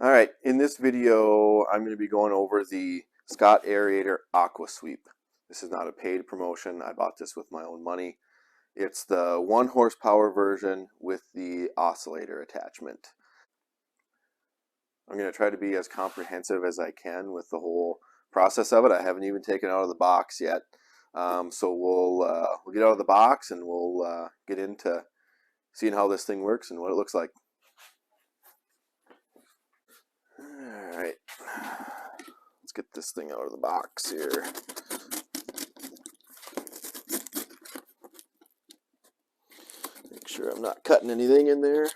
Alright, in this video I'm going to be going over the Scott Aerator Aquasweep. This is not a paid promotion. I bought this with my own money. It's the 1 horsepower version with the oscillator attachment. I'm going to try to be as comprehensive as I can with the whole process of it. I haven't even taken it out of the box yet. So we'll get out of the box and we'll get into seeing how this thing works and what it looks like. Alright, let's get this thing out of the box here. Make sure I'm not cutting anything in there.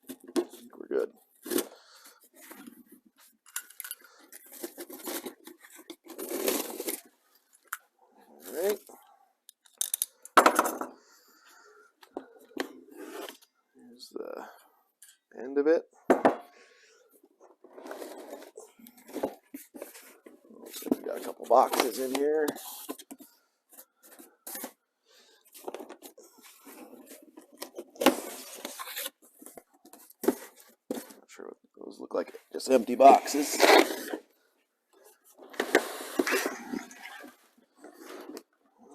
I think we're good. Alright. Here's the end of it. So we got a couple boxes in here. Not sure what those look like. Just empty boxes.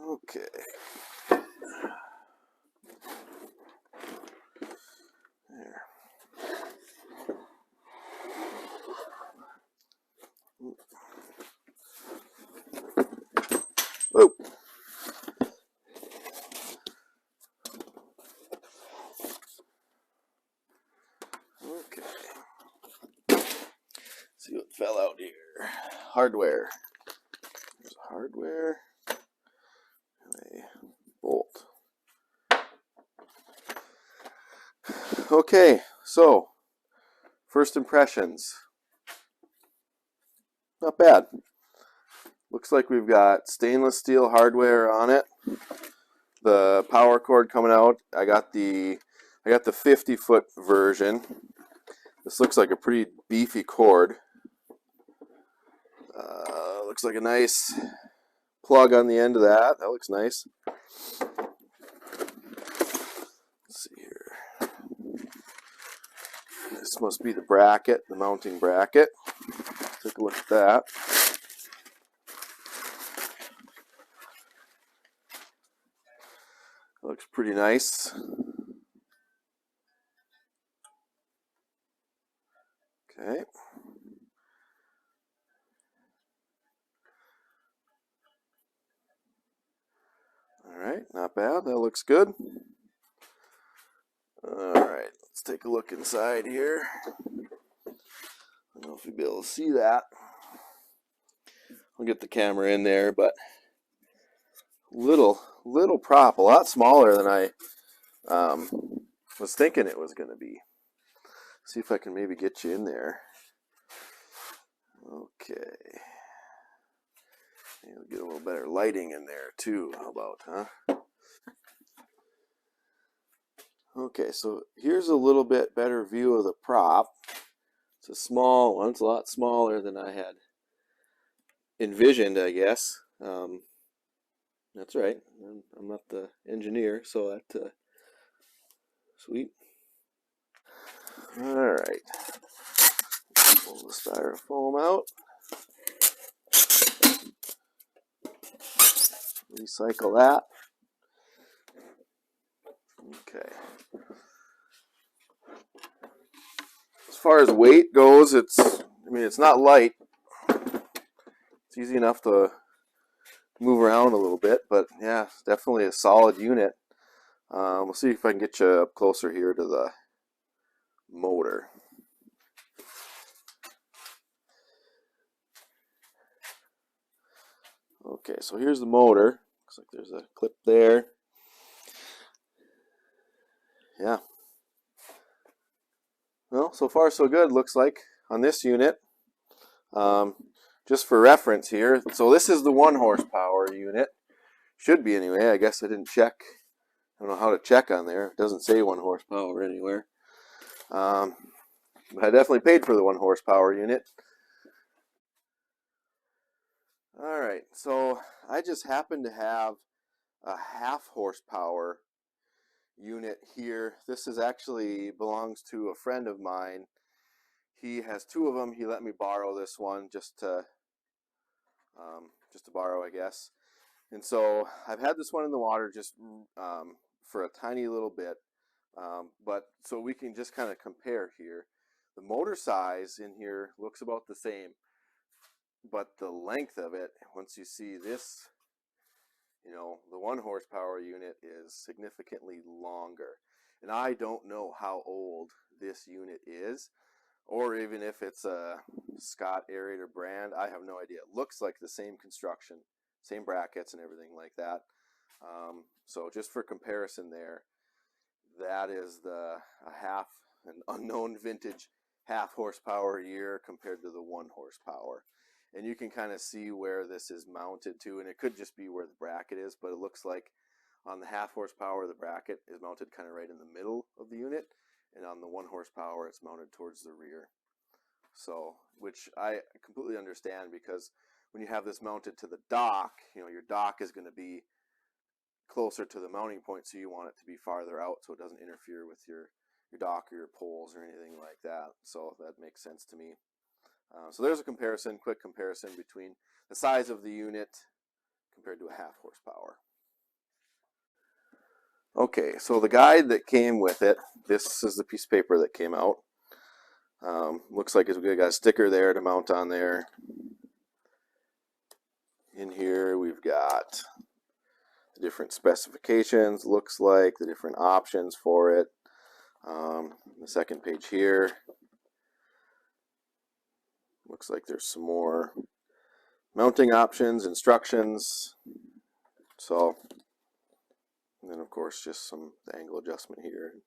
Okay. There. Whoa. Okay. See what fell out here. Hardware. There's hardware and a bolt. Okay, so first impressions. Not bad. Looks like we've got stainless steel hardware on it. The power cord coming out. I got the 50-foot version. This looks like a pretty beefy cord. Looks like a nice plug on the end of that. That looks nice. Let's see here. This must be the bracket, the mounting bracket. Take a look at that. Looks pretty nice. Okay. Alright, not bad. That looks good. Alright, let's take a look inside here. I don't know if you'll be able to see that. I'll get the camera in there, but little prop, a lot smaller than I was thinking it was going to be. See if I can maybe get you in there. Okay. Maybe we'll get a little better lighting in there too. How about, huh? Okay, so here's a little bit better view of the prop. It's a small one. It's a lot smaller than I had envisioned, I guess. That's right. I'm not the engineer, so that sweet. All right. Pull the styrofoam out. Recycle that. Okay. As far as weight goes, it's not light. It's easy enough to move around a little bit, but yeah, it's definitely a solid unit. We'll see if I can get you up closer here to the motor. Okay, so here's the motor. Looks like there's a clip there. Yeah. Well, so far so good, looks like, on this unit. Just for reference here, so this is the 1 horsepower unit. Should be anyway. I guess I didn't check. I don't know how to check on there. It doesn't say 1 horsepower anywhere. But I definitely paid for the 1 horsepower unit. Alright, so I just happen to have a 1/2 horsepower unit here. This is actually belongs to a friend of mine. he has two of them. He let me borrow this one just to borrow, I guess. And so I've had this one in the water just for a tiny little bit, but so we can just kind of compare here. The motor size in here looks about the same, but the length of it, once you see this, you know, the 1 horsepower unit is significantly longer. And I don't know how old this unit is, or even if it's a Scott Aerator brand. I have no idea. It looks like the same construction, same brackets and everything like that. So just for comparison there, that is an unknown vintage 1/2 horsepower a year compared to the 1 horsepower. And you can kind of see where this is mounted to, and it could just be where the bracket is, but it looks like on the 1/2 horsepower, the bracket is mounted kind of right in the middle of the unit, and on the 1 horsepower, it's mounted towards the rear. So, which I completely understand, because when you have this mounted to the dock, you know, your dock is going to be closer to the mounting point, so you want it to be farther out so it doesn't interfere with your dock or your poles or anything like that. So that makes sense to me. So there's a quick comparison between the size of the unit compared to a 1/2 horsepower. Okay, so the guide that came with it, this is the piece of paper that came out. Looks like it's got a sticker there to mount on there. In here we've got the different specifications, looks like the different options for it. The second page here, looks like there's some more mounting options, instructions. So, and then of course just some angle adjustment here,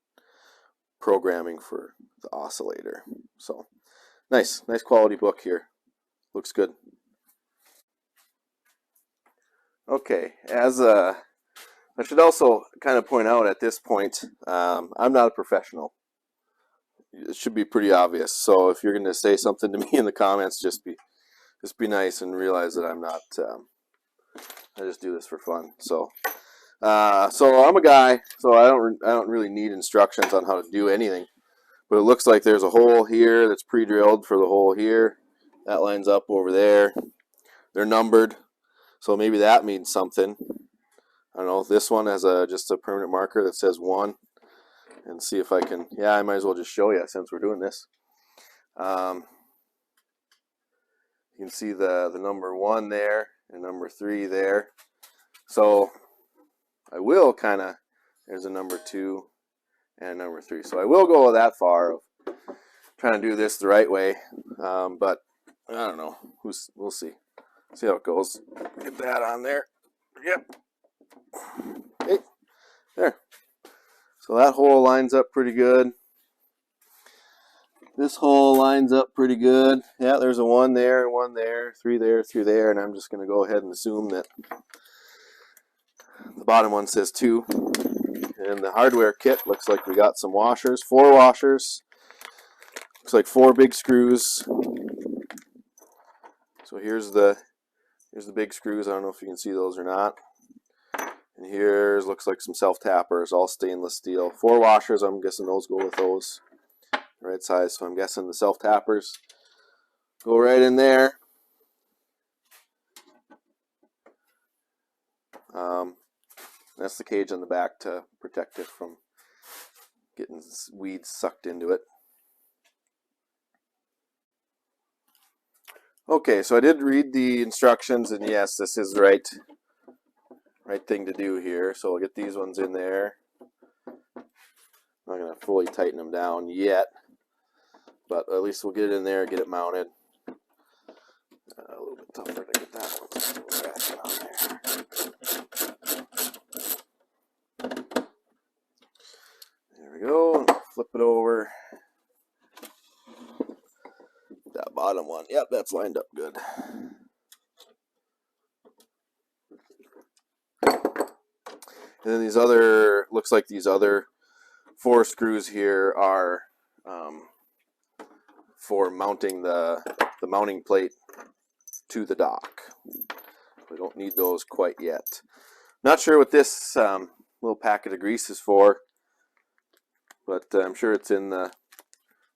programming for the oscillator. So nice quality book here, looks good. Okay, I should also kind of point out at this point, I'm not a professional. It should be pretty obvious. So if you're going to say something to me in the comments, just be nice and realize that I'm not. I just do this for fun. So I'm a guy, so I don't really need instructions on how to do anything. But it looks like there's a hole here that's pre-drilled for the hole here. That lines up over there. They're numbered, so maybe that means something. I don't know. This one has just a permanent marker that says 1. And see if I can, yeah, I might as well just show you since we're doing this. You can see the number 1 there and number 3 there. So I will kind of, there's a number 2 and a number 3. So I will go that far of trying to do this the right way. But I don't know. We'll see. See how it goes. Get that on there. Yep. Hey, there. So that hole lines up pretty good. This hole lines up pretty good. Yeah, there's a 1 there, 1 there, 3 there, 3 there, and I'm just going to go ahead and assume that the bottom one says 2. And the hardware kit looks like we got some washers, 4 washers. Looks like 4 big screws. So here's the big screws. I don't know if you can see those or not. And here's looks like some self-tappers, all stainless steel. 4 washers, I'm guessing those go with those. Right size, so I'm guessing the self-tappers go right in there. That's the cage on the back to protect it from getting weeds sucked into it. Okay, so I did read the instructions, and yes, this is the right thing to do here. So we'll get these ones in there. I'm not going to fully tighten them down yet, but at least we'll get it in there, get it mounted. A little bit tougher to get that one on there. There we go. Flip it over. That bottom one, yep, that's lined up good. And then these other, looks like these other 4 screws here are for mounting the mounting plate to the dock. We don't need those quite yet. Not sure what this little packet of grease is for, but I'm sure it's in the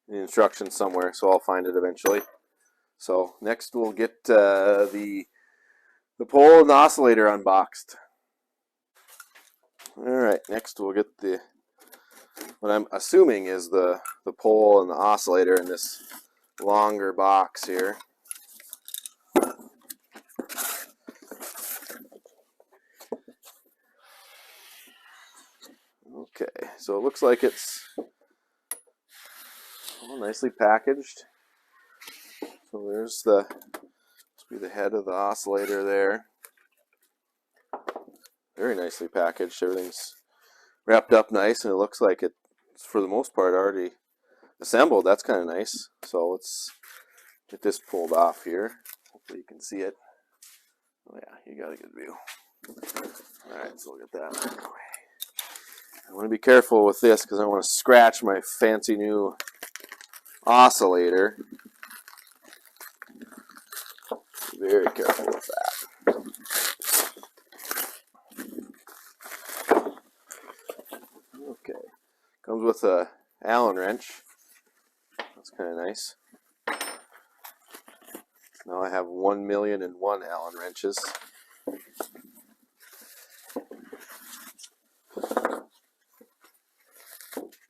the instructions somewhere, so I'll find it eventually. So next we'll get the pole and the oscillator unboxed. All right, next we'll get the what I'm assuming is the pole and the oscillator in this longer box here. Okay, so it looks like it's all nicely packaged. So there's the must be the head of the oscillator there. Very nicely packaged. Everything's wrapped up nice, and it looks like it's for the most part already assembled. That's kind of nice. So let's get this pulled off here. Hopefully you can see it. Oh yeah, you got a good view. Alright, so we'll get that out of the way. I want to be careful with this because I don't want to scratch my fancy new oscillator. Be very careful with that. Okay, comes with a Allen wrench. That's kind of nice. Now I have 1,000,001 Allen wrenches.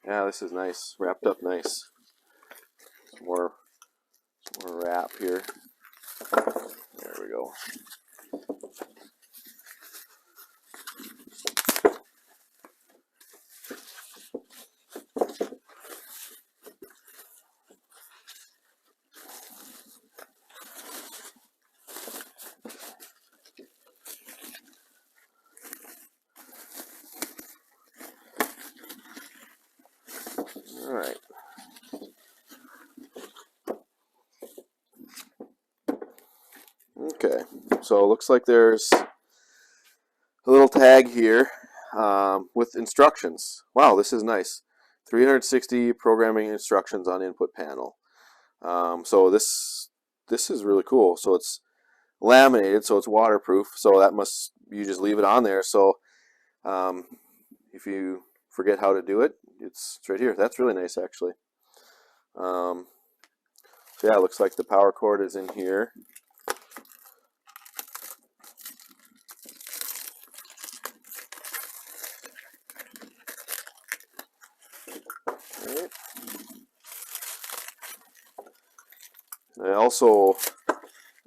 Yeah, this is nice, wrapped up nice. Some more wrap here. There we go. All right. Okay, so it looks like there's a little tag here with instructions. Wow, this is nice. 360 programming instructions on input panel. So this is really cool. So it's laminated, so it's waterproof. So that must you just leave it on there. So if you forget how to do it, it's right here. That's really nice, actually. So yeah, it looks like the power cord is in here. Right.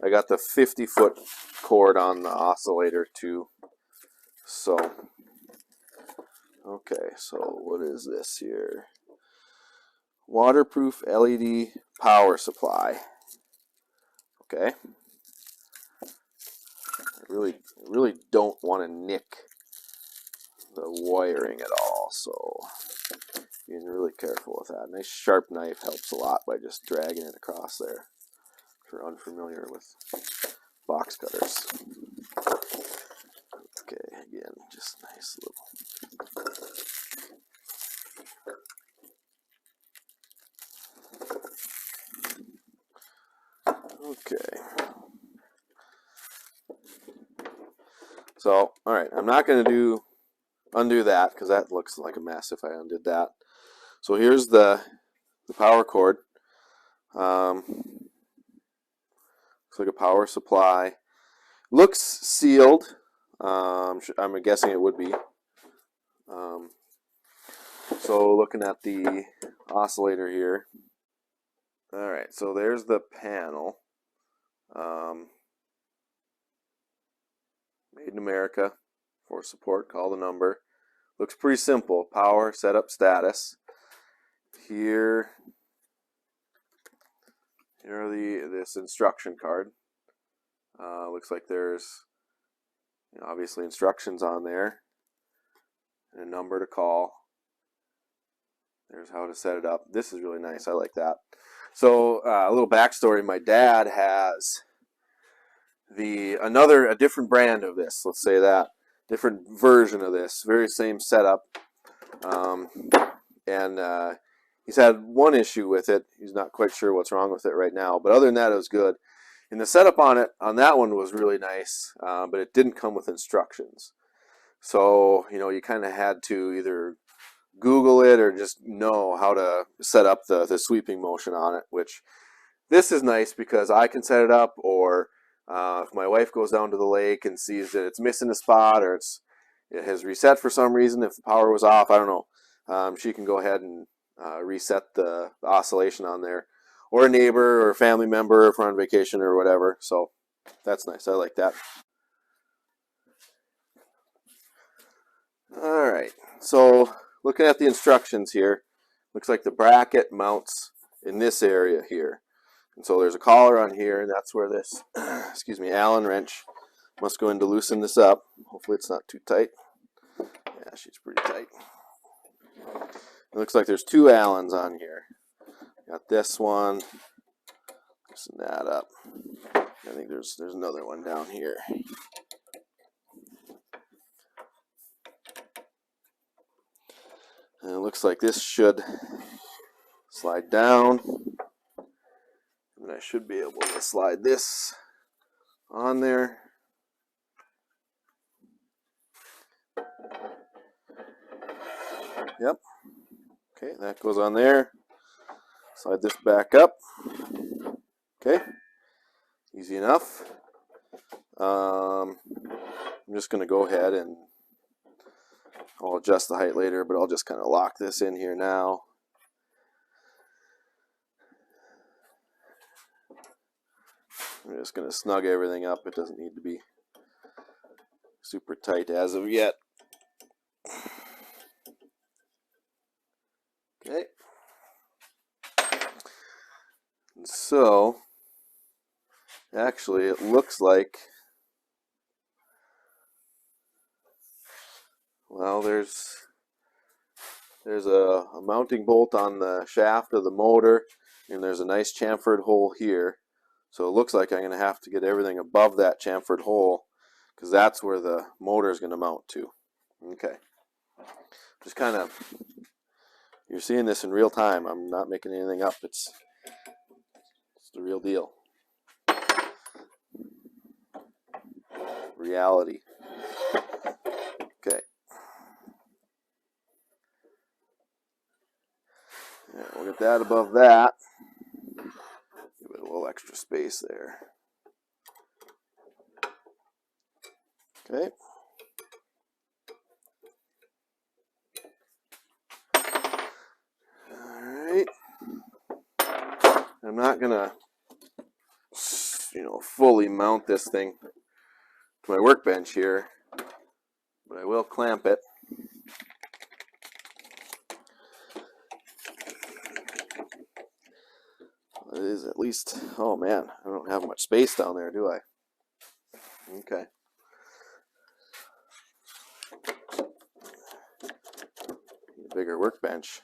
I got the 50-foot cord on the oscillator too. So, okay, so what is this here? Waterproof LED power supply. Okay. I really don't want to nick the wiring at all, so being really careful with that. A nice sharp knife helps a lot by just dragging it across there. If you're unfamiliar with box cutters. Okay, again, just nice little. Okay. So, all right, I'm not going to undo that because that looks like a mess if I undid that. So here's the power cord. Looks like a power supply. Looks sealed. I'm guessing it would be. So looking at the oscillator here. All right, so there's the panel. Made in America for support. Call the number. Looks pretty simple. Power, setup, status. Here are this instruction card. Looks like there's obviously instructions on there and a number to call. There's how to set it up. This is really nice. I like that. So a little backstory. My dad has a different brand of this. Let's say that different version of this. Very same setup. And he's had one issue with it. He's not quite sure what's wrong with it right now. But other than that, it was good. And the setup on that one was really nice, but it didn't come with instructions. So, you kind of had to either Google it or just know how to set up the sweeping motion on it, which this is nice because I can set it up, or if my wife goes down to the lake and sees that it's missing a spot, or it has reset for some reason, if the power was off, I don't know, she can go ahead and reset the oscillation on there, or a neighbor or a family member if we're on vacation or whatever. So that's nice. I like that. All right, so looking at the instructions here, looks like the bracket mounts in this area here. And so there's a collar on here, and that's where this, excuse me, Allen wrench must go in to loosen this up. Hopefully it's not too tight. Yeah, she's pretty tight. It looks like there's two Allens on here. Got this one. Loosen that up. I think there's another one down here. And it looks like this should slide down. And I should be able to slide this on there. Yep. Okay, that goes on there. Slide this back up. Okay. Easy enough. I'm just going to go ahead and I'll adjust the height later, but I'll just kind of lock this in here now. I'm just going to snug everything up. It doesn't need to be super tight as of yet. Okay. And so, actually, it looks like, well, there's a mounting bolt on the shaft of the motor, and there's a nice chamfered hole here. So it looks like I'm going to have to get everything above that chamfered hole, because that's where the motor is going to mount to. Okay. Just kind of, you're seeing this in real time. I'm not making anything up. It's the real deal. Reality. Okay. Yeah, we'll get that above that. Give it a little extra space there. Okay. Alright. I'm not gonna, fully mount this thing to my workbench here, but I will clamp it. It is at least, oh man, I don't have much space down there, do I? Okay. Need a bigger workbench.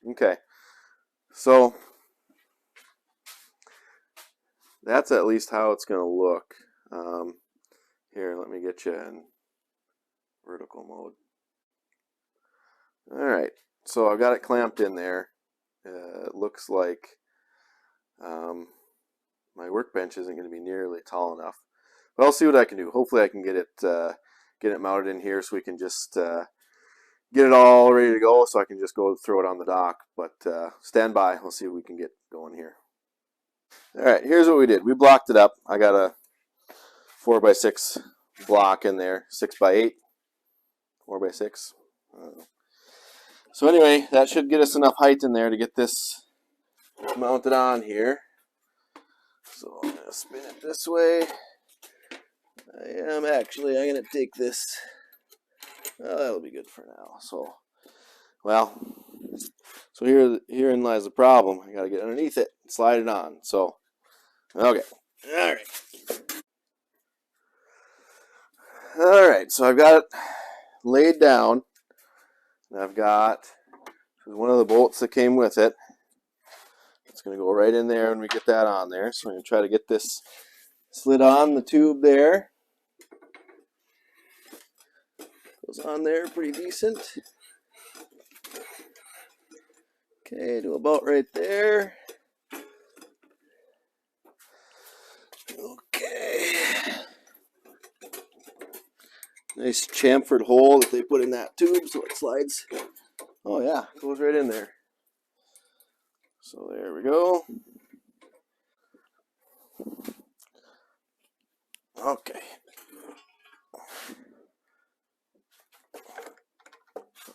Okay. So that's at least how it's going to look. Here, let me get you in vertical mode. Alright, so I've got it clamped in there. It looks like my workbench isn't going to be nearly tall enough. But I'll see what I can do. Hopefully I can get it mounted in here so we can just get it all ready to go, so I can just go throw it on the dock. But stand by. We'll see what we can get going here. Alright, here's what we did. We blocked it up. I got a 4x6 block in there, 6x8, 4x6. So anyway, that should get us enough height in there to get this mounted on here. So I'm going to spin it this way. I'm going to take this. Well, that'll be good for now. So, herein lies the problem. I got to get underneath it and slide it on. So, okay. All right. So I've got it laid down. And I've got one of the bolts that came with it. It's going to go right in there when we get that on there. So I'm going to try to get this slid on the tube there. Goes on there pretty decent. Okay, to about right there. Okay. Nice chamfered hole that they put in that tube so it slides Oh yeah, it goes right in there. So there we go. Okay.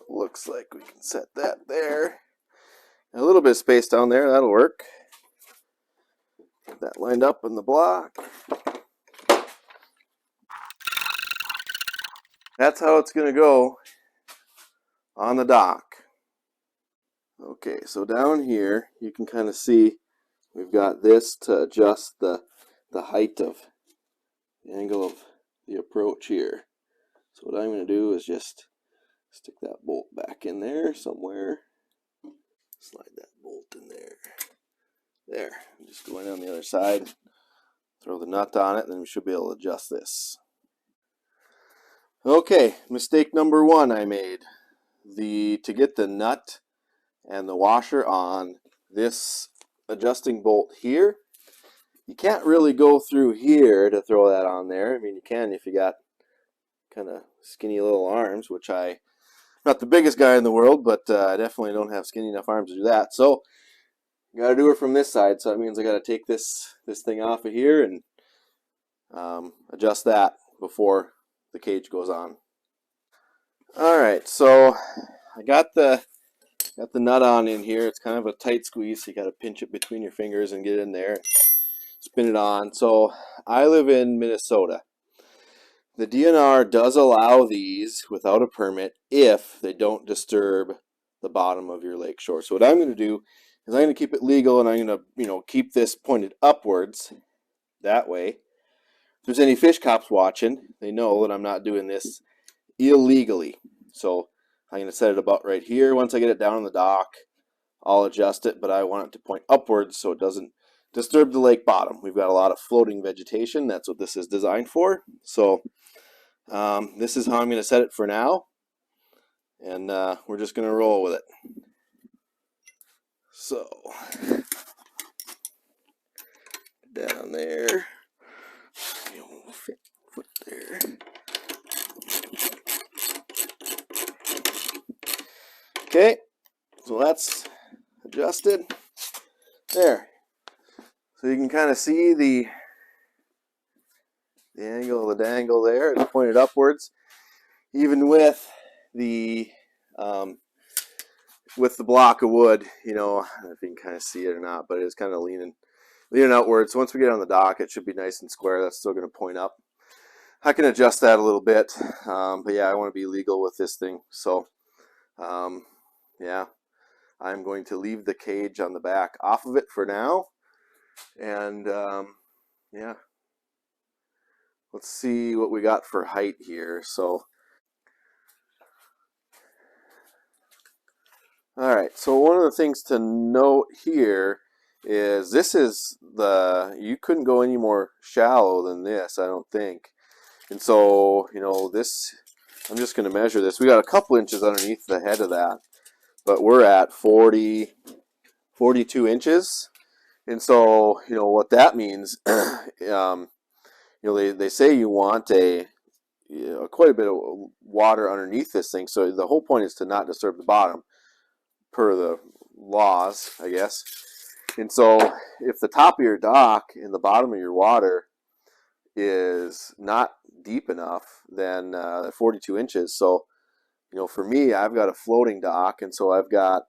Looks like we can set that there. A little bit of space down there, that'll work. Get that lined up in the block. That's how it's going to go on the dock. Okay, so down here you can kind of see we've got this to adjust the height of the angle of the approach here. So what I'm going to do is just stick that bolt back in there somewhere. Slide that bolt in there. There. Just go in on the other side. Throw the nut on it, then we should be able to adjust this. Okay, mistake number one I made. To get the nut and the washer on this adjusting bolt here, you can't really go through here to throw that on there. I mean, you can if you got kind of skinny little arms, which I'm not the biggest guy in the world, but I definitely don't have skinny enough arms to do that. So you got to do it from this side. So that means I got to take this thing off of here and adjust that before the cage goes on. All right, so I got the nut on in here. It's kind of a tight squeeze, so you got to pinch it between your fingers and get in there, spin it on. So I live in Minnesota. The DNR does allow these without a permit if they don't disturb the bottom of your lake shore. So what I'm going to do is I'm going to keep it legal, and I'm going to keep this pointed upwards. That way, if there's any fish cops watching, they know that I'm not doing this illegally. So I'm going to set it about right here. Once I get it down on the dock, I'll adjust it, but I want it to point upwards so it doesn't disturb the lake bottom. We've got a lot of floating vegetation. That's what this is designed for. So this is how I'm going to set it for now, and we're just going to roll with it. So down there, fit foot there. Okay, so that's adjusted there. So you can kind of see the angle of the dangle there. It's pointed upwards, even with the block of wood. I don't know if you can kind of see it or not, but it's kind of leaning outwards. So once we get on the dock, it should be nice and square. That's still going to point up. I can adjust that a little bit, but yeah, I want to be legal with this thing. So yeah, I'm going to leave the cage on the back off of it for now, and yeah, let's see what we got for height here. So all right, so one of the things to note here is you couldn't go any more shallow than this, I don't think. And so, this, I'm just going to measure this. We got a couple inches underneath the head of that, but we're at 42 inches. And so, what that means, they say you want quite a bit of water underneath this thing. So the whole point is to not disturb the bottom, per the laws, I guess. And so if the top of your dock and the bottom of your water is not deep enough, then 42 inches. So, for me, I've got a floating dock, and so I've got,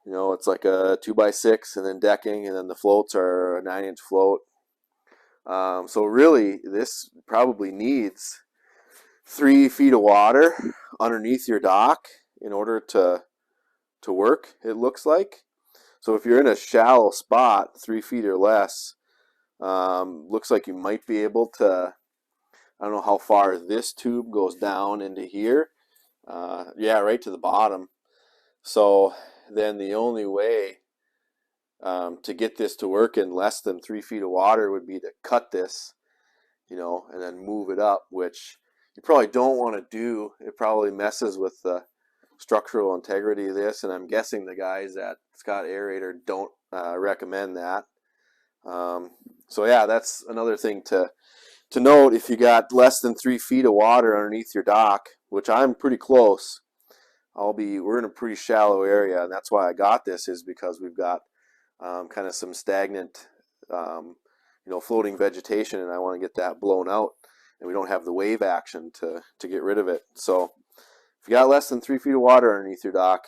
it's like a 2x6 and then decking, and then the floats are a 9-inch float. So really, this probably needs 3 feet of water underneath your dock in order to work, it looks like. So if you're in a shallow spot, 3 feet or less, looks like you might be able to, I don't know how far this tube goes down into here. Yeah, right to the bottom. So then the only way to get this to work in less than 3 feet of water would be to cut this, and then move it up, which you probably don't want to do. It probably messes with the structural integrity of this, and I'm guessing the guys at Scott Aerator don't recommend that. So yeah, that's another thing to note. If you got less than 3 feet of water underneath your dock, which I'm pretty close, we're in a pretty shallow area, and that's why I got this, is because we've got kind of some stagnant, floating vegetation, and I want to get that blown out, and we don't have the wave action to get rid of it. So if you got less than 3 feet of water underneath your dock,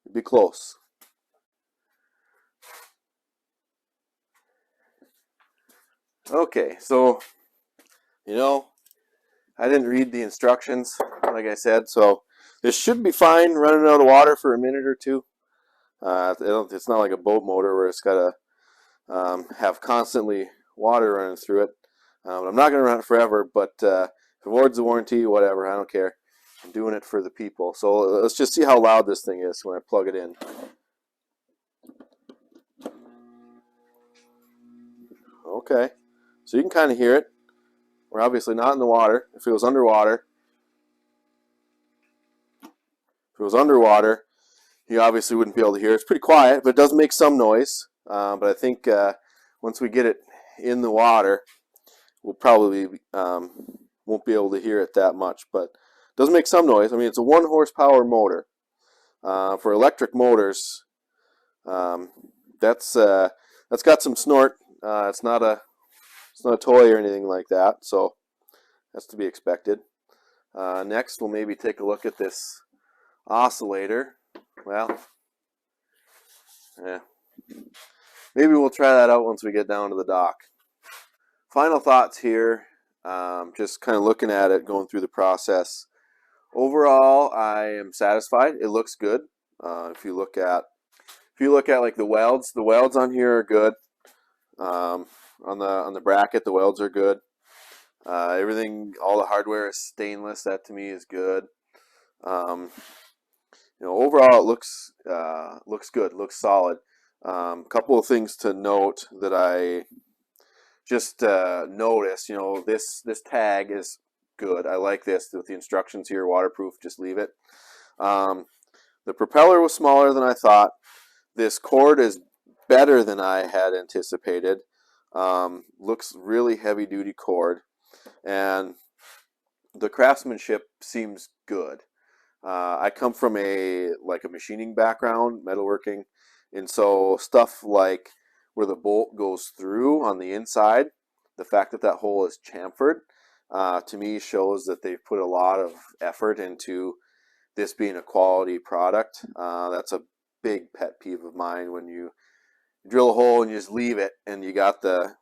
it'd be close. Okay, so I didn't read the instructions, like I said, so this should be fine running out of water for a minute or two. It's not like a boat motor where it's got to have constantly water running through it. But I'm not going to run it forever, but if it awards the warranty, whatever, I don't care. I'm doing it for the people. So let's just see how loud this thing is when I plug it in. Okay, so you can kind of hear it. We're obviously not in the water. If it was underwater, you obviously wouldn't be able to hear it. It's pretty quiet, but it does make some noise. But I think once we get it in the water, we'll probably won't be able to hear it that much. But it does make some noise. I mean, it's a 1 horsepower motor. For electric motors, that's got some snort. It's not a toy or anything like that, so that's to be expected. Next, we'll maybe take a look at this oscillator. Well, yeah, maybe we'll try that out once we get down to the dock. Final thoughts here, just kind of looking at it, going through the process. Overall, I am satisfied. It looks good. If you look at like the welds on here are good. On the bracket, the welds are good. Everything, all the hardware is stainless. That to me is good. Overall it looks good, looks solid. Couple of things to note that I just noticed. This tag is good. I like this with the instructions here, waterproof, just leave it. The propeller was smaller than I thought. This cord is better than I had anticipated. Looks really heavy duty cord, and the craftsmanship seems good. I come from a machining background, metalworking, and so stuff like where the bolt goes through on the inside, the fact that that hole is chamfered, to me shows that they've put a lot of effort into this being a quality product. That's a big pet peeve of mine, when you drill a hole and you just leave it and you got the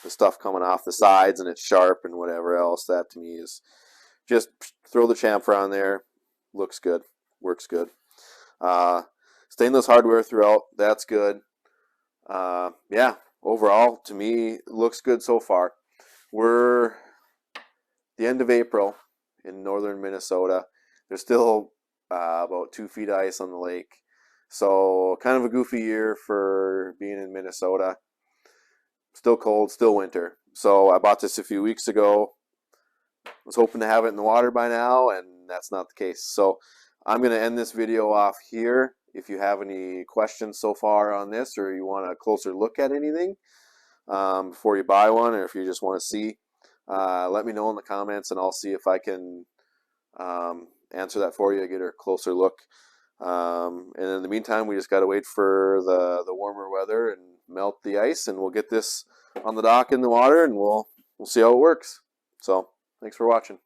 stuff coming off the sides and it's sharp and whatever else. That to me is just throw the chamfer on there. Looks good, works good. Stainless hardware throughout, that's good. Yeah, overall to me looks good so far. We're the end of April in northern Minnesota. There's still about 2 feet of ice on the lake. So kind of a goofy year for being in Minnesota. Still cold, still winter. So I bought this a few weeks ago. Was hoping to have it in the water by now, and that's not the case. So I'm going to end this video off here. If you have any questions so far on this, or you want a closer look at anything before you buy one, or if you just want to see, let me know in the comments, and I'll see if I can answer that for you, get a closer look. And in the meantime, we just got to wait for the warmer weather and melt the ice, and we'll get this on the dock in the water, and we'll see how it works. So thanks for watching.